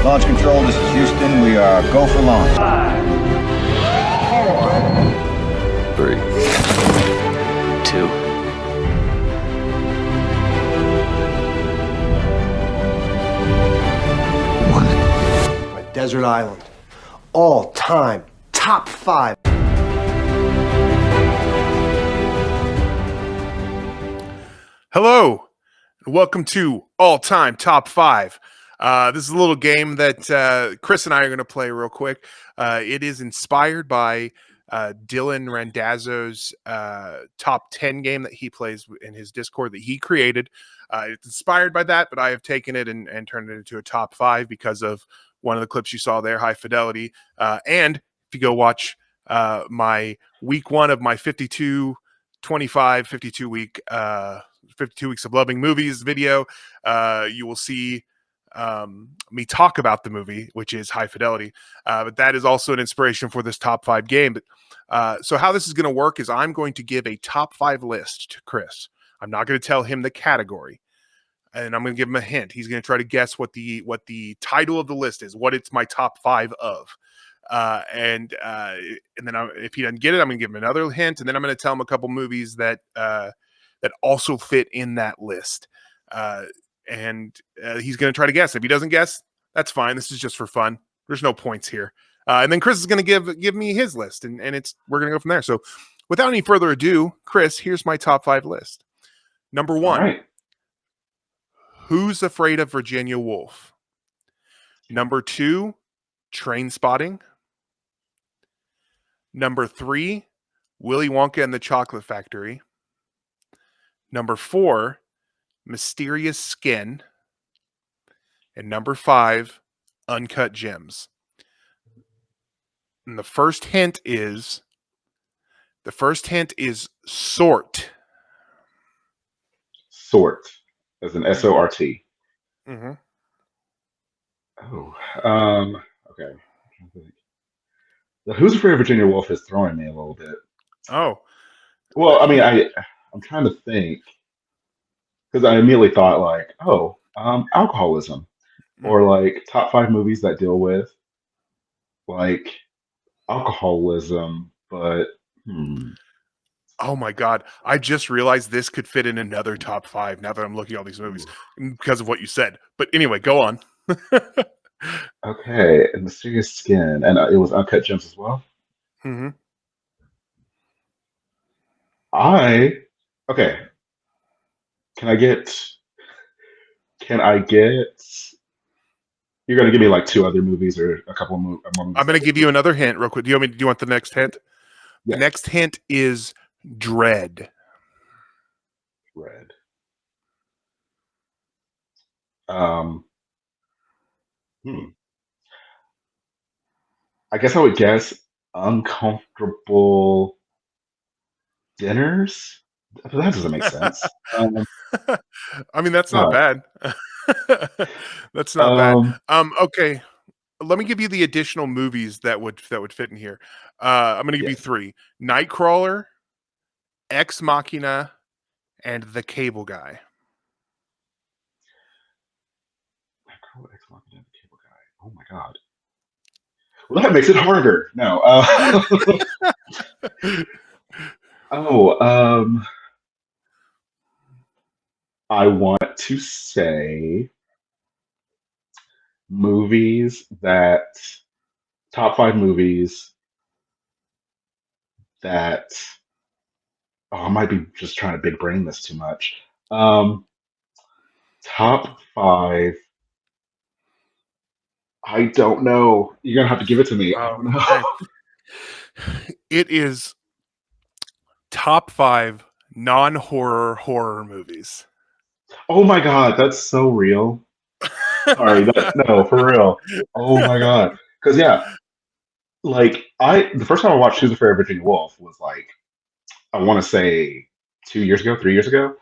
Launch control, this is Houston. We are go for launch. 5, 4, 3, 2. Desert Island. All time. Top 5. Hello, and welcome to All Time Top 5. This is a little game that Chris and I are going to play real quick. It is inspired by Dylan Randazzo's top 10 game that he plays in his Discord that he created. It's inspired by that, but I have taken it and turned it into a top 5 because of one of the clips you saw there, High Fidelity. And if you go watch my week 1 of my 52 week 52 weeks of loving movies video, you will see me talk about the movie, which is High Fidelity. But that is also an inspiration for this top 5 game. But so how this is going to work is I'm going to give a top 5 list to Chris. I'm not going to tell him the category, and I'm going to give him a hint. He's going to try to guess what the title of the list is, what it's my top 5 of. And then if he doesn't get it, I'm going to give him another hint, and then I'm going to tell him a couple movies that also fit in that list. And he's going to try to guess. If he doesn't guess, that's fine. This is just for fun. There's no points here. And then Chris is going to give me his list, and we're going to go from there. So without any further ado, Chris, here's my top 5 list. Number 1. All right. Who's Afraid of Virginia Woolf? Number 2, Train Spotting. Number 3, Willy Wonka and the Chocolate Factory. Number 4, Mysterious Skin. And number 5, Uncut Gems. And the first hint is sort. Sort, as an S-O-R-T. Mm-hmm. Oh, okay. The Who's Afraid of Virginia Woolf is throwing me a little bit. Oh. Well, I mean, I'm trying to think, because I immediately thought like, alcoholism, or like top 5 movies that deal with like alcoholism, but Oh my God. I just realized this could fit in another top 5 now that I'm looking at all these movies because of what you said. But anyway, go on. Okay, and Mysterious Skin, and it was Uncut Gems as well. Mm-hmm. Okay. Can I get? You're gonna give me like 2 other movies or a couple of movies. I'm going to give you another hint real quick. Do you want the next hint? Yes. The next hint is Dread. Dread. I guess I would guess Uncomfortable Dinners. That doesn't make sense. I mean, that's not bad. That's not bad. Okay. Let me give you the additional movies that would fit in here. I'm going to give you 3: Nightcrawler, Ex Machina, and The Cable Guy. Nightcrawler, Ex Machina, and The Cable Guy. Oh my God. Well, that makes it harder. No. I want to say top 5 movies that, I might be just trying to big brain this too much. Top 5. I don't know. You're going to have to give it to me. I don't know. It is top 5 non-horror horror movies. Oh my God, that's so real. Sorry, no, for real. Oh my God. Because like the first time I watched Who's Afraid of Virginia Woolf was like, I want to say 3 years ago.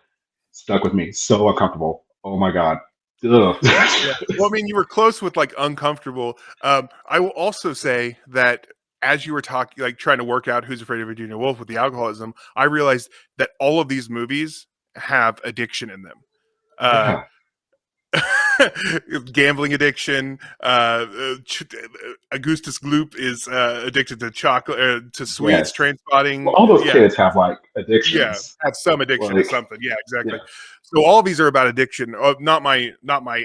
Stuck with me. So uncomfortable. Oh my God. Ugh. Yeah. Well, I mean, you were close with like Uncomfortable. I will also say that as you were talking, like trying to work out Who's Afraid of Virginia Woolf with the alcoholism, I realized that all of these movies have addiction in them. Yeah. Gambling addiction. Augustus Gloop is addicted to chocolate, to sweets. Yes. Train spotting. Well, all those Yeah, kids have like yeah, addictions. have some addiction to Like, something. Yeah, exactly. yeah. So all of these are about addiction. Oh, not my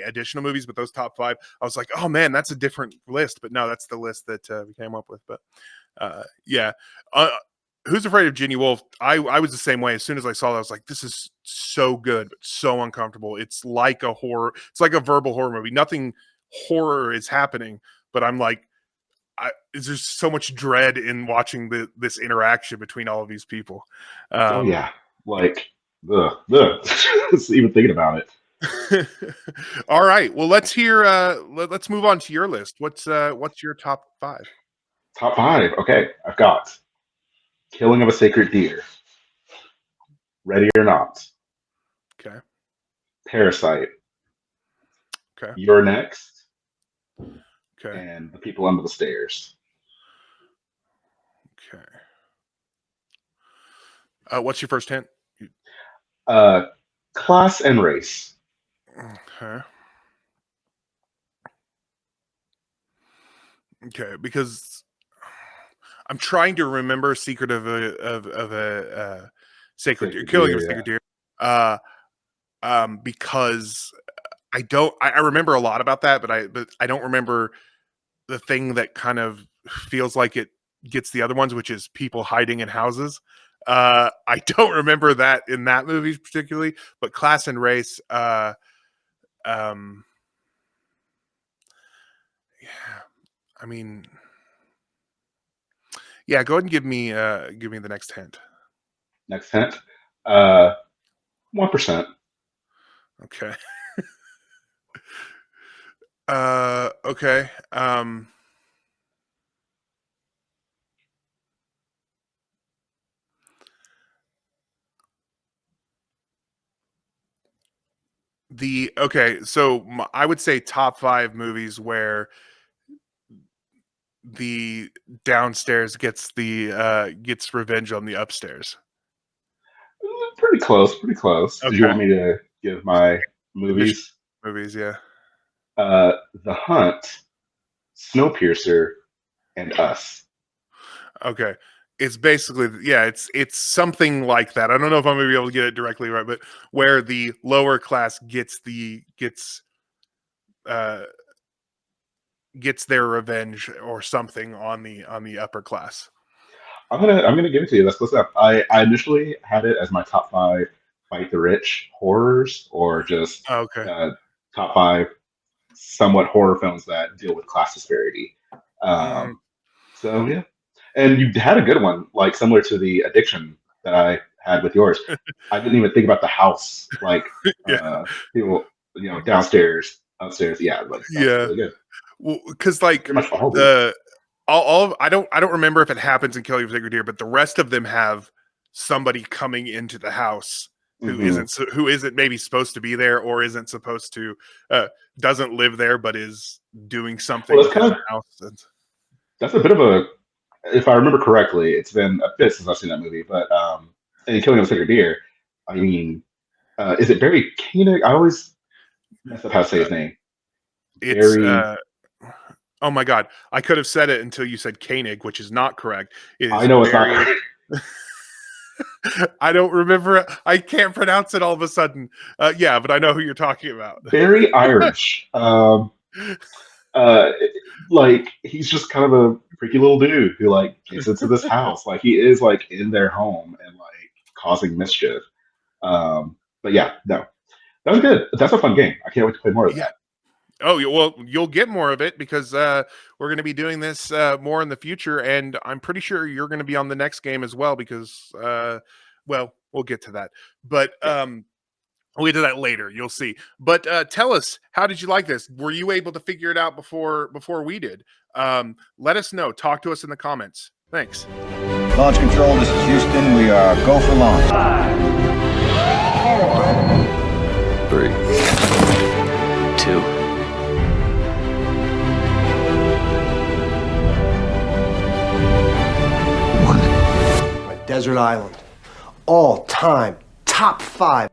additional movies, but those top 5. I was like, oh man, that's a different list. But no, that's the list that we came up with. But yeah. Who's Afraid of Ginny Wolf? I was the same way. As soon as I saw that, I was like, this is so good, but so uncomfortable. It's like a horror. It's like a verbal horror movie. Nothing horror is happening, but I'm like, there's so much dread in watching this interaction between all of these people. Oh yeah. Like, ugh. Just even thinking about it. All right. Well, let's hear. Let's move on to your list. What's your top 5? Top 5. Okay, I've got Killing of a Sacred Deer, Ready or Not, Okay. Parasite, Okay. You're Next, Okay. and The People Under the Stairs. Okay. What's your first hint? Class and Race. Okay. Okay, because I'm trying to remember Secret of a Sacred Deer, Killing of a Sacred Deer. Because I remember a lot about that, but I don't remember the thing that kind of feels like it gets the other ones, which is people hiding in houses. I don't remember that in that movie particularly, but Class and Race, yeah. I mean, yeah, go ahead and give me the next hint. Next hint. 1%. Okay. Okay. So I would say top 5 movies where the downstairs gets revenge on the upstairs. Pretty close. Pretty close. Okay. Did you want me to give my movies? Movies, yeah. The Hunt, Snowpiercer, and Us. Okay. It's basically, yeah, it's something like that. I don't know if I'm gonna be able to get it directly right, but where the lower class gets their revenge or something on the upper class. I'm gonna give it to you. That's close enough. I initially had it as my top 5 fight the rich horrors, or just Okay. top 5 somewhat horror films that deal with class disparity. So yeah, and you had a good one, like similar to the addiction that I had with yours. I didn't even think about the house, like Yeah. people, downstairs, upstairs. Yeah, like that's Yeah. really good. Well, because like Pretty much the whole movie. the I don't remember if it happens in Killing of a Sacred Deer, but the rest of them have somebody coming into the house who Mhm. who isn't maybe supposed to be there, or isn't supposed to doesn't live there, but is doing something Well, that's within kind the of house. that's a bit of a, if I remember correctly, it's been a bit since I've seen that movie, but in Killing of a Sacred Deer, I mean, is it Barry Koenig? I always mess up how to say his name. It's Barry, oh my god, I could have said it until you said Koenig, which is not correct. It I is know it's Barry. not. I don't remember it. I can't pronounce it all of a sudden. Yeah, but I know who you're talking about. Very Irish. Uh, like he's just kind of a freaky little dude who like gets into this house. Like he is like in their home and like causing mischief. But yeah, no, that was good. That's a fun game. I can't wait to play more of Yeah. that. Oh, well, you'll get more of it because we're going to be doing this more in the future, and I'm pretty sure you're going to be on the next game as well because, well, we'll get to that. But we'll get to that later. You'll see. But tell us, how did you like this? Were you able to figure it out before we did? Let us know. Talk to us in the comments. Thanks. Launch control, this is Houston. We are go for launch. 3, 2, Desert Island. All time top 5.